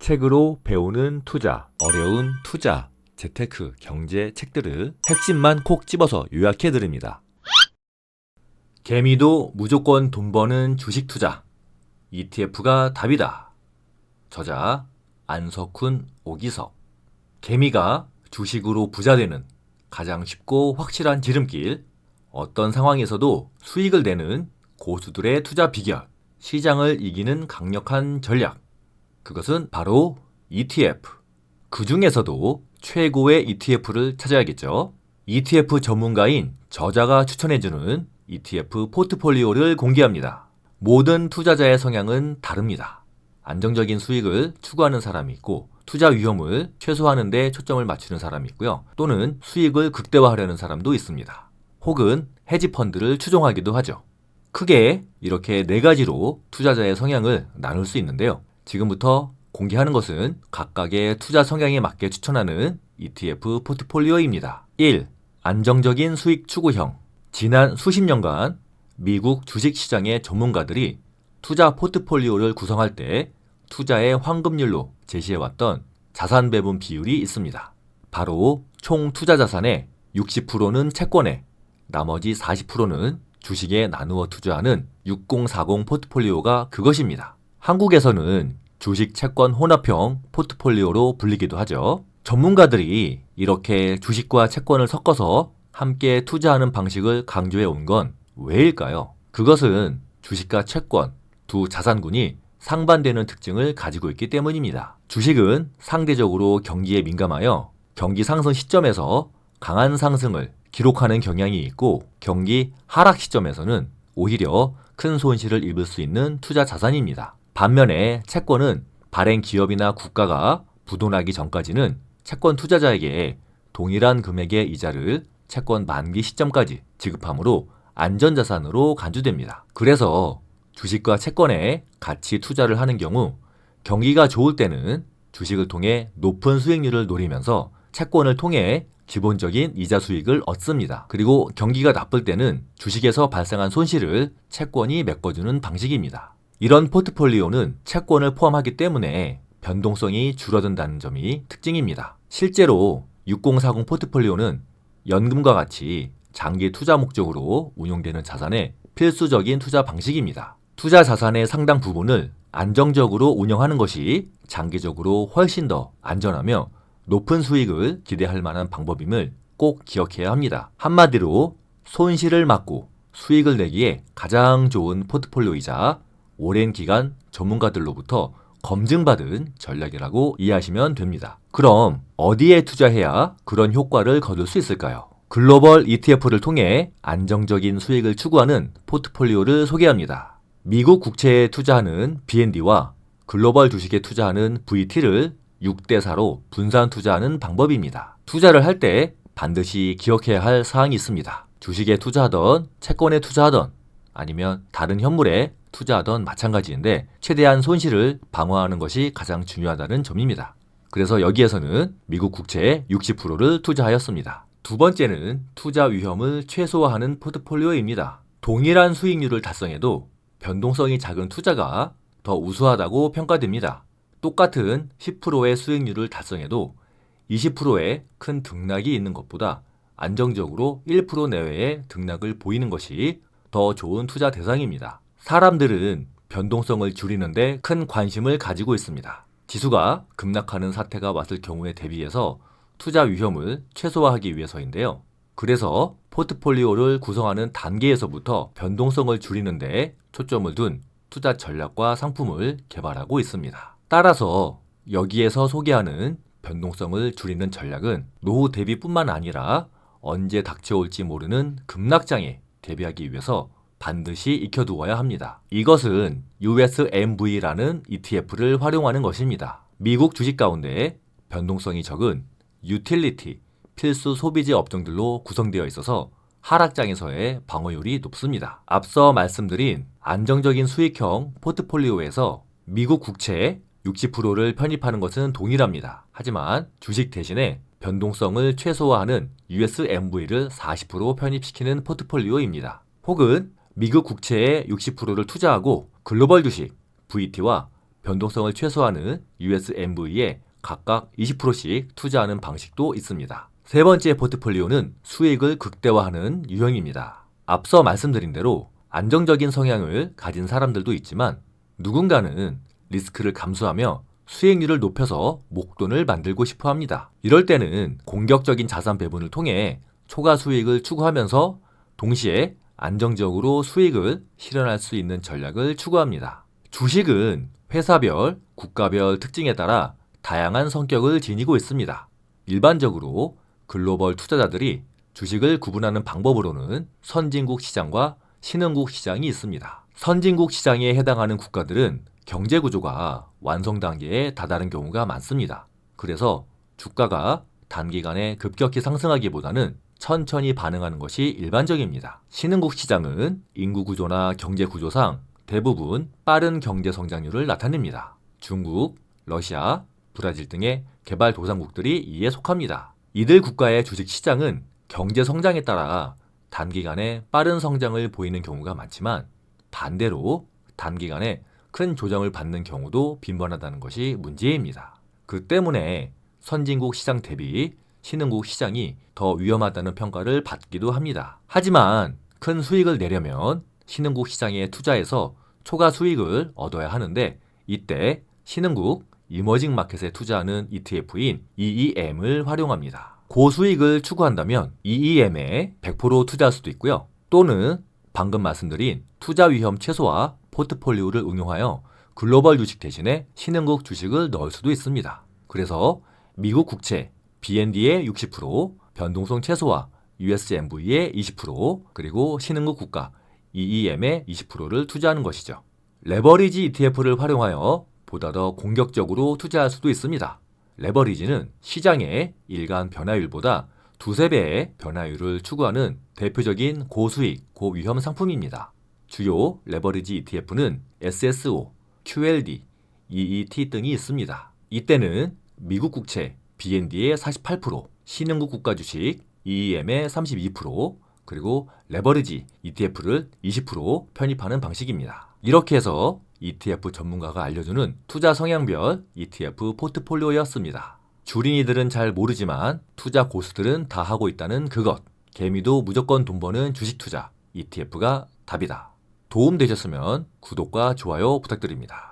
책으로 배우는 투자, 어려운 투자, 재테크, 경제 책들을 핵심만 콕 집어서 요약해 드립니다. 개미도 무조건 돈 버는 주식 투자. ETF가 답이다. 저자 안석훈, 오기석. 개미가 주식으로 부자 되는 가장 쉽고 확실한 지름길. 어떤 상황에서도 수익을 내는 고수들의 투자 비결. 시장을 이기는 강력한 전략. 그것은 바로 ETF. 그 중에서도 최고의 ETF를 찾아야겠죠. ETF 전문가인 저자가 추천해주는 ETF 포트폴리오를 공개합니다. 모든 투자자의 성향은 다릅니다. 안정적인 수익을 추구하는 사람이 있고 투자 위험을 최소화하는 데 초점을 맞추는 사람이 있고요. 또는 수익을 극대화하려는 사람도 있습니다. 혹은 헤지펀드를 추종하기도 하죠. 크게 이렇게 4가지로 투자자의 성향을 나눌 수 있는데요. 지금부터 공개하는 것은 각각의 투자 성향에 맞게 추천하는 ETF 포트폴리오입니다. 1. 안정적인 수익 추구형. 지난 수십 년간 미국 주식시장의 전문가들이 투자 포트폴리오를 구성할 때 투자의 황금률로 제시해왔던 자산 배분 비율이 있습니다. 바로 총 투자 자산의 60%는 채권에, 나머지 40%는 주식에 나누어 투자하는 6040 포트폴리오가 그것입니다. 한국에서는 주식 채권 혼합형 포트폴리오로 불리기도 하죠. 전문가들이 이렇게 주식과 채권을 섞어서 함께 투자하는 방식을 강조해 온 건 왜일까요? 그것은 주식과 채권 두 자산군이 상반되는 특징을 가지고 있기 때문입니다. 주식은 상대적으로 경기에 민감하여 경기 상승 시점에서 강한 상승을 기록하는 경향이 있고 경기 하락 시점에서는 오히려 큰 손실을 입을 수 있는 투자 자산입니다. 반면에 채권은 발행 기업이나 국가가 부도나기 전까지는 채권 투자자에게 동일한 금액의 이자를 채권 만기 시점까지 지급하므로 안전자산으로 간주됩니다. 그래서 주식과 채권에 같이 투자를 하는 경우 경기가 좋을 때는 주식을 통해 높은 수익률을 노리면서 채권을 통해 기본적인 이자 수익을 얻습니다. 그리고 경기가 나쁠 때는 주식에서 발생한 손실을 채권이 메꿔주는 방식입니다. 이런 포트폴리오는 채권을 포함하기 때문에 변동성이 줄어든다는 점이 특징입니다. 실제로 6040 포트폴리오는 연금과 같이 장기 투자 목적으로 운용되는 자산의 필수적인 투자 방식입니다. 투자 자산의 상당 부분을 안정적으로 운영하는 것이 장기적으로 훨씬 더 안전하며 높은 수익을 기대할 만한 방법임을 꼭 기억해야 합니다. 한마디로 손실을 막고 수익을 내기에 가장 좋은 포트폴리오이자 오랜 기간 전문가들로부터 검증받은 전략이라고 이해하시면 됩니다. 그럼 어디에 투자해야 그런 효과를 거둘 수 있을까요? 글로벌 ETF를 통해 안정적인 수익을 추구하는 포트폴리오를 소개합니다. 미국 국채에 투자하는 BND와 글로벌 주식에 투자하는 VT를 6대4로 분산 투자하는 방법입니다. 투자를 할 때 반드시 기억해야 할 사항이 있습니다. 주식에 투자하던 채권에 투자하던 아니면 다른 현물에 투자하던 마찬가지인데 최대한 손실을 방어하는 것이 가장 중요하다는 점입니다. 그래서 여기에서는 미국 국채에 60%를 투자하였습니다. 두 번째는 투자 위험을 최소화하는 포트폴리오입니다. 동일한 수익률을 달성해도 변동성이 작은 투자가 더 우수하다고 평가됩니다. 똑같은 10%의 수익률을 달성해도 20%의 큰 등락이 있는 것보다 안정적으로 1% 내외의 등락을 보이는 것이 더 좋은 투자 대상입니다. 사람들은 변동성을 줄이는데 큰 관심을 가지고 있습니다. 지수가 급락하는 사태가 왔을 경우에 대비해서 투자 위험을 최소화하기 위해서인데요. 그래서 포트폴리오를 구성하는 단계에서부터 변동성을 줄이는데 초점을 둔 투자 전략과 상품을 개발하고 있습니다. 따라서 여기에서 소개하는 변동성을 줄이는 전략은 노후 대비뿐만 아니라 언제 닥쳐올지 모르는 급락장에 대비하기 위해서 반드시 익혀두어야 합니다. 이것은 USMV라는 ETF를 활용하는 것입니다. 미국 주식 가운데 변동성이 적은 유틸리티, 필수 소비재 업종들로 구성되어 있어서 하락장에서의 방어율이 높습니다. 앞서 말씀드린 안정적인 수익형 포트폴리오에서 미국 국채 60%를 편입하는 것은 동일합니다. 하지만 주식 대신에 변동성을 최소화하는 USMV를 40% 편입시키는 포트폴리오입니다. 혹은 미국 국채에 60%를 투자하고 글로벌 주식 VT와 변동성을 최소화하는 USMV에 각각 20%씩 투자하는 방식도 있습니다. 세 번째 포트폴리오는 수익을 극대화하는 유형입니다. 앞서 말씀드린 대로 안정적인 성향을 가진 사람들도 있지만 누군가는 리스크를 감수하며 수익률을 높여서 목돈을 만들고 싶어 합니다. 이럴 때는 공격적인 자산 배분을 통해 초과 수익을 추구하면서 동시에 안정적으로 수익을 실현할 수 있는 전략을 추구합니다. 주식은 회사별, 국가별 특징에 따라 다양한 성격을 지니고 있습니다. 일반적으로 글로벌 투자자들이 주식을 구분하는 방법으로는 선진국 시장과 신흥국 시장이 있습니다. 선진국 시장에 해당하는 국가들은 경제 구조가 완성 단계에 다다른 경우가 많습니다. 그래서 주가가 단기간에 급격히 상승하기보다는 천천히 반응하는 것이 일반적입니다. 신흥국 시장은 인구 구조나 경제 구조상 대부분 빠른 경제 성장률을 나타냅니다. 중국, 러시아, 브라질 등의 개발도상국들이 이에 속합니다. 이들 국가의 주식 시장은 경제 성장에 따라 단기간에 빠른 성장을 보이는 경우가 많지만 반대로 단기간에 큰 조정을 받는 경우도 빈번하다는 것이 문제입니다. 그 때문에 선진국 시장 대비 신흥국 시장이 더 위험하다는 평가를 받기도 합니다. 하지만 큰 수익을 내려면 신흥국 시장에 투자해서 초과 수익을 얻어야 하는데 이때 신흥국 이머징 마켓에 투자하는 ETF인 EEM을 활용합니다. 고수익을 추구한다면 EEM에 100% 투자할 수도 있고요. 또는 방금 말씀드린 투자 위험 최소화 포트폴리오를 응용하여 글로벌 주식 대신에 신흥국 주식을 넣을 수도 있습니다. 그래서 미국 국채 BND의 60%, 변동성 최소화 USMV의 20%, 그리고 신흥국 국가 EEM의 20%를 투자하는 것이죠. 레버리지 ETF를 활용하여 보다 더 공격적으로 투자할 수도 있습니다. 레버리지는 시장의 일간 변화율보다 두세 배의 변화율을 추구하는 대표적인 고수익, 고위험 상품입니다. 주요 레버리지 ETF는 SSO, QLD, EET 등이 있습니다. 이때는 미국 국채 BND의 48%, 신흥국 국가 주식 EEM의 32%, 그리고 레버리지 ETF를 20% 편입하는 방식입니다. 이렇게 해서 ETF 전문가가 알려주는 투자 성향별 ETF 포트폴리오였습니다. 주린이들은 잘 모르지만 투자 고수들은 다 하고 있다는 그것. 개미도 무조건 돈 버는 주식 투자 ETF가 답이다. 도움 되셨으면 구독과 좋아요 부탁드립니다.